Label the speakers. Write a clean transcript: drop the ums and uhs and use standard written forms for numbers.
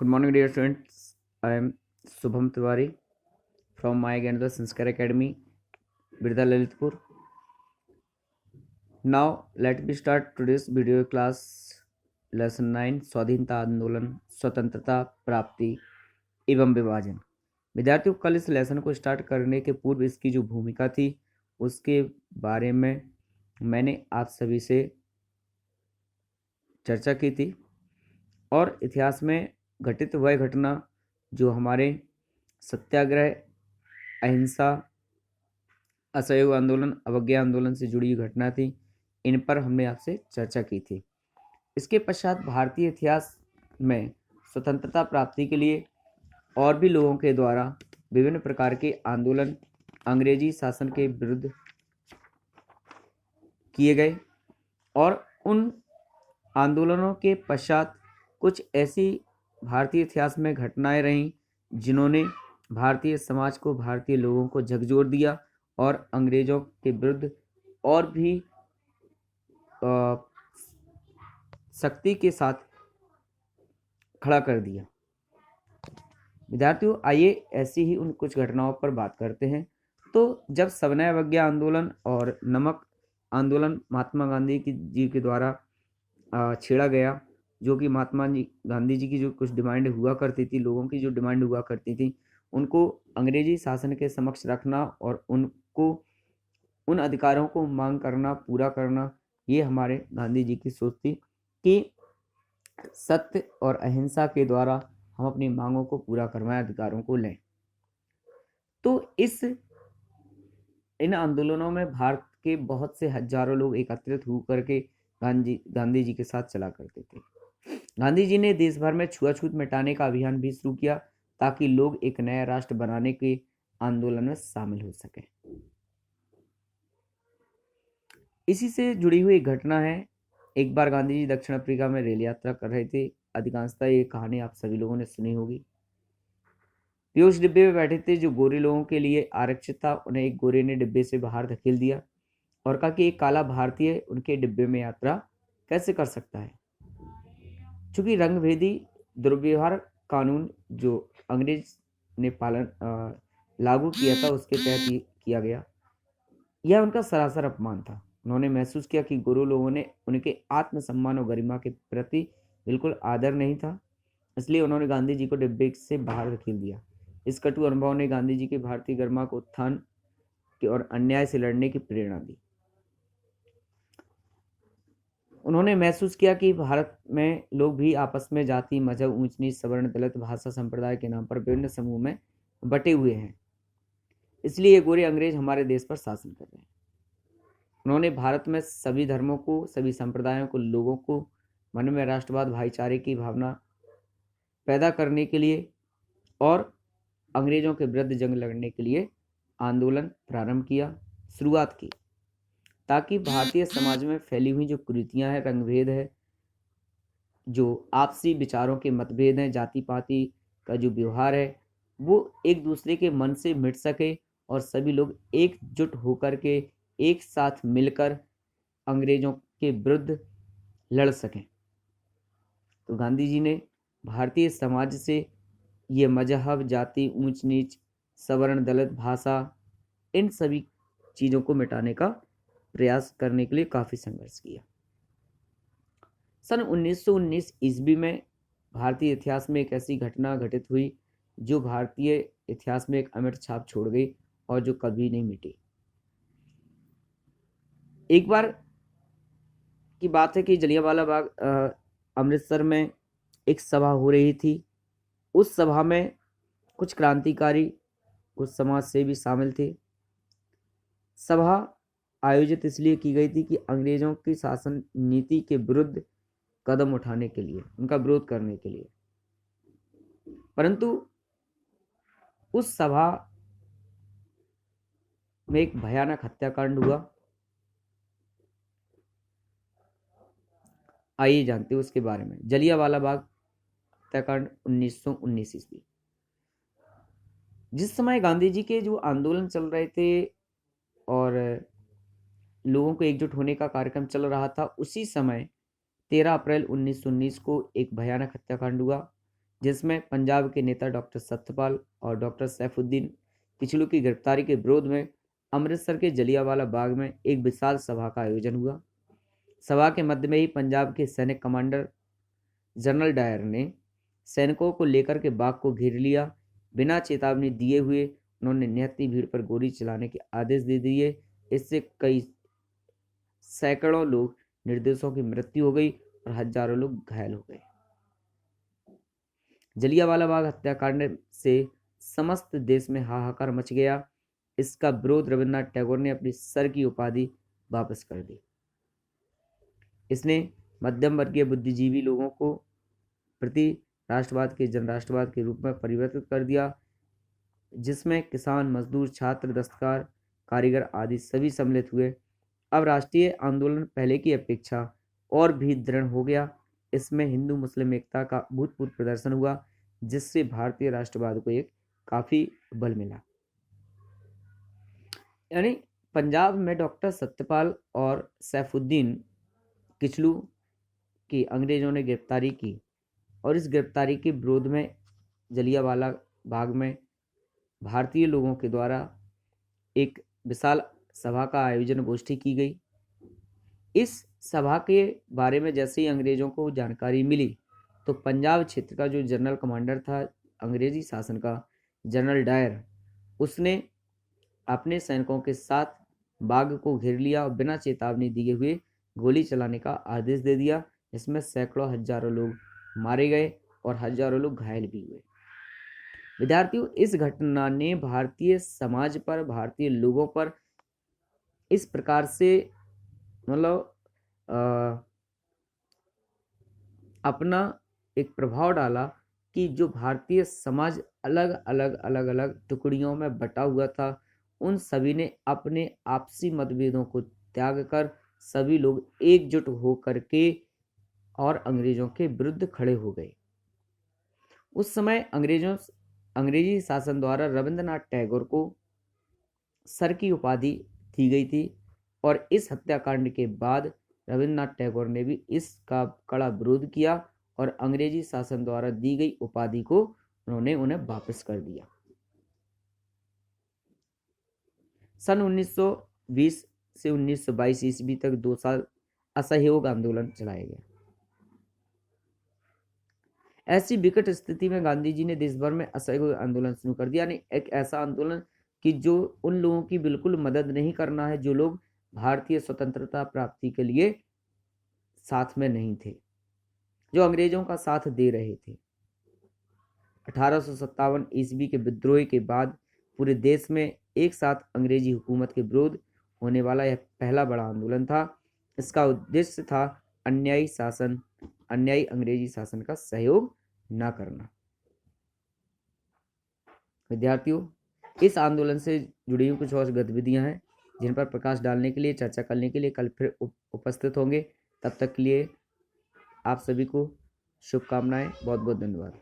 Speaker 1: Good morning, dear students. I am Subham Tiwari from my Gyanodaya Sanskar Academy, Birda Lalitpur. Now, let me start today's video class lesson 9 स्वाधीनता आंदोलन, स्वतंत्रता प्राप्ति एवं विभाजन। विद्यार्थियों, कल इस लेसन को स्टार्ट करने के पूर्व इसकी जो भूमिका थी उसके बारे में मैंने आप सभी से चर्चा की थी और इतिहास में घटित वह घटना जो हमारे सत्याग्रह, अहिंसा, असहयोग आंदोलन, अवज्ञा आंदोलन से जुड़ी घटना थी, इन पर हमने आपसे चर्चा की थी। इसके पश्चात भारतीय इतिहास में स्वतंत्रता प्राप्ति के लिए और भी लोगों के द्वारा विभिन्न प्रकार के आंदोलन अंग्रेजी शासन के विरुद्ध किए गए और उन आंदोलनों के पश्चात कुछ ऐसी भारतीय इतिहास में घटनाएं रहीं जिन्होंने भारतीय समाज को, भारतीय लोगों को झकझोर दिया और अंग्रेजों के विरुद्ध और भी सख्ती के साथ खड़ा कर दिया। विद्यार्थियों, आइए ऐसी ही उन कुछ घटनाओं पर बात करते हैं। तो जब सविनय अवज्ञा आंदोलन और नमक आंदोलन महात्मा गांधी जी के द्वारा छेड़ा गया, जो कि महात्मा गांधी जी की जो कुछ डिमांड हुआ करती थी, लोगों की जो डिमांड हुआ करती थी, उनको अंग्रेजी शासन के समक्ष रखना और उनको उन अधिकारों को मांग करना, पूरा करना, ये हमारे गांधी जी की सोच थी कि सत्य और अहिंसा के द्वारा हम अपनी मांगों को पूरा करवाएं, अधिकारों को लें। तो इन आंदोलनों में भारत के बहुत से हजारों लोग एकत्रित होकर के गांधी जी के साथ चला करते थे। गांधी जी ने देश भर में छुआछूत मिटाने का अभियान भी शुरू किया ताकि लोग एक नया राष्ट्र बनाने के आंदोलन में शामिल हो सके। इसी से जुड़ी हुई एक घटना है। एक बार गांधी जी दक्षिण अफ्रीका में रेल यात्रा कर रहे थे। अधिकांशतः ये कहानी आप सभी लोगों ने सुनी होगी। वे उस डिब्बे में बैठे थे जो गोरे लोगों के लिए आरक्षित था। उन्हें एक गोरे ने डिब्बे से बाहर धकेल दिया और कहा कि एक काला भारतीय उनके डिब्बे में यात्रा कैसे कर सकता है। चूंकि रंगभेदी दुर्व्यवहार कानून जो अंग्रेज ने लागू किया था उसके तहत किया गया, यह उनका सरासर अपमान था। उन्होंने महसूस किया कि गोरे लोगों ने उनके आत्मसम्मान और गरिमा के प्रति बिल्कुल आदर नहीं था, इसलिए उन्होंने गांधी जी को डिब्बे से बाहर धकेल दिया। इस कटु अनुभव ने गांधी जी की भारतीय गरिमा को उत्थान और अन्याय से लड़ने की प्रेरणा दी। उन्होंने महसूस किया कि भारत में लोग भी आपस में जाति, मजहब, ऊंच नीच, सवर्ण, दलित, भाषा, संप्रदाय के नाम पर विभिन्न समूह में बटे हुए हैं, इसलिए ये गोरे अंग्रेज हमारे देश पर शासन कर रहे हैं। उन्होंने भारत में सभी धर्मों को, सभी संप्रदायों को, लोगों को मन में राष्ट्रवाद, भाईचारे की भावना पैदा करने के लिए और अंग्रेजों के विरुद्ध जंग लड़ने के लिए आंदोलन प्रारंभ किया, शुरुआत की, ताकि भारतीय समाज में फैली हुई जो कुरीतियां हैं, रंगभेद है, जो आपसी विचारों के मतभेद हैं, जाति पाति का जो व्यवहार है, वो एक दूसरे के मन से मिट सके और सभी लोग एकजुट होकर के एक साथ मिलकर अंग्रेजों के विरुद्ध लड़ सकें। तो गांधी जी ने भारतीय समाज से ये मजहब, जाति, ऊंच नीच, सवर्ण, दलित, भाषा, इन सभी चीज़ों को मिटाने का प्रयास करने के लिए काफ़ी संघर्ष किया। सन 1919 ईस्वी में भारतीय इतिहास में एक ऐसी घटना घटित हुई जो भारतीय इतिहास में एक अमिट छाप छोड़ गई और जो कभी नहीं मिटी। एक बार की बात है कि जलियांवाला बाग अमृतसर में एक सभा हो रही थी। उस सभा में कुछ क्रांतिकारी, कुछ समाज सेवी शामिल थे। सभा आयोजित इसलिए की गई थी कि अंग्रेजों की शासन नीति के विरुद्ध कदम उठाने के लिए, उनका विरोध करने के लिए। परंतु उस सभा में एक भयानक हत्याकांड हुआ। आइए जानते हैं उसके बारे में। जलियांवाला बाग हत्याकांड 1919 ईस्वी। जिस समय गांधी जी के जो आंदोलन चल रहे थे और लोगों को एकजुट होने का कार्यक्रम चल रहा था, उसी समय 13 अप्रैल 1919 को एक भयानक हत्याकांड हुआ जिसमें पंजाब के नेता डॉक्टर सत्यपाल और डॉक्टर सैफुद्दीन किचलू की गिरफ्तारी के विरोध में अमृतसर के जलियांवाला बाग में एक विशाल सभा का आयोजन हुआ। सभा के मध्य में ही पंजाब के सैनिक कमांडर जनरल डायर ने सैनिकों को लेकर के बाग को घेर लिया। बिना चेतावनी दिए हुए उन्होंने निहत्थी भीड़ पर गोली चलाने के आदेश दे दिए। इससे कई सैकड़ों लोग निर्दोषों की मृत्यु हो गई और हजारों लोग घायल हो गए। जलियांवाला बाग हत्याकांड से समस्त देश में हाहाकार मच गया। इसका विरोध रविन्द्रनाथ टैगोर ने अपनी सर की उपाधि वापस कर दी। इसने मध्यम वर्गीय बुद्धिजीवी लोगों को प्रति राष्ट्रवाद के जनराष्ट्रवाद के रूप में परिवर्तित कर दिया, जिसमें किसान, मजदूर, छात्र, दस्तकार, कारीगर आदि सभी सम्मिलित हुए। अब राष्ट्रीय आंदोलन पहले की अपेक्षा और भी दृढ़ हो गया। इसमें हिंदू मुस्लिम एकता का भूतपूर्व प्रदर्शन हुआ, जिससे भारतीय राष्ट्रवाद को एक काफी बल मिला। यानी पंजाब में डॉक्टर सत्यपाल और सैफुद्दीन किचलू की अंग्रेजों ने गिरफ्तारी की और इस गिरफ्तारी के विरोध में जलियांवाला बाग में भारतीय लोगों के द्वारा एक विशाल सभा का आयोजन, गोष्ठी की गई। इस सभा के बारे में जैसे ही अंग्रेजों को जानकारी मिली तो पंजाब क्षेत्र का जो जनरल कमांडर था अंग्रेजी शासन का, जनरल डायर, उसने अपने सैनिकों के साथ बाग को घेर लिया और बिना चेतावनी दिए हुए गोली चलाने का आदेश दे दिया। इसमें सैकड़ों हजारों लोग मारे गए और हजारों लोग घायल भी हुए। विद्यार्थियों, इस घटना ने भारतीय समाज पर, भारतीय लोगों पर इस प्रकार से अपना एक प्रभाव डाला कि जो भारतीय समाज अलग अलग टुकड़ियों में बटा हुआ था, उन सभी ने अपने आपसी मतभेदों को त्याग कर सभी लोग एकजुट होकर के और अंग्रेजों के विरुद्ध खड़े हो गए। उस समय अंग्रेजी शासन द्वारा रविन्द्रनाथ टैगोर को सर की उपाधि दी गई थी और इस हत्याकांड के बाद रविन्द्रनाथ टैगोर ने भी इसका कड़ा विरोध किया और अंग्रेजी शासन द्वारा दी गई उपाधि को उन्होंने उन्हें वापस कर दिया। सन 1920 से 1922 ईस्वी तक 2 साल असहयोग आंदोलन चलाया गया। ऐसी विकट स्थिति में गांधी जी ने देश भर में असहयोग आंदोलन शुरू कर दिया। यानी एक ऐसा आंदोलन कि जो उन लोगों की बिल्कुल मदद नहीं करना है जो लोग भारतीय स्वतंत्रता प्राप्ति के लिए साथ में नहीं थे, जो अंग्रेजों का साथ दे रहे थे। 1857 ईस्वी के विद्रोह के बाद पूरे देश में एक साथ अंग्रेजी हुकूमत के विरोध होने वाला यह पहला बड़ा आंदोलन था। इसका उद्देश्य था अन्यायी अंग्रेजी शासन का सहयोग न करना। विद्यार्थियों, इस आंदोलन से जुड़ी हुई कुछ और गतिविधियां हैं जिन पर प्रकाश डालने के लिए, चर्चा करने के लिए कल फिर उपस्थित होंगे। तब तक के लिए आप सभी को शुभकामनाएं। बहुत बहुत धन्यवाद।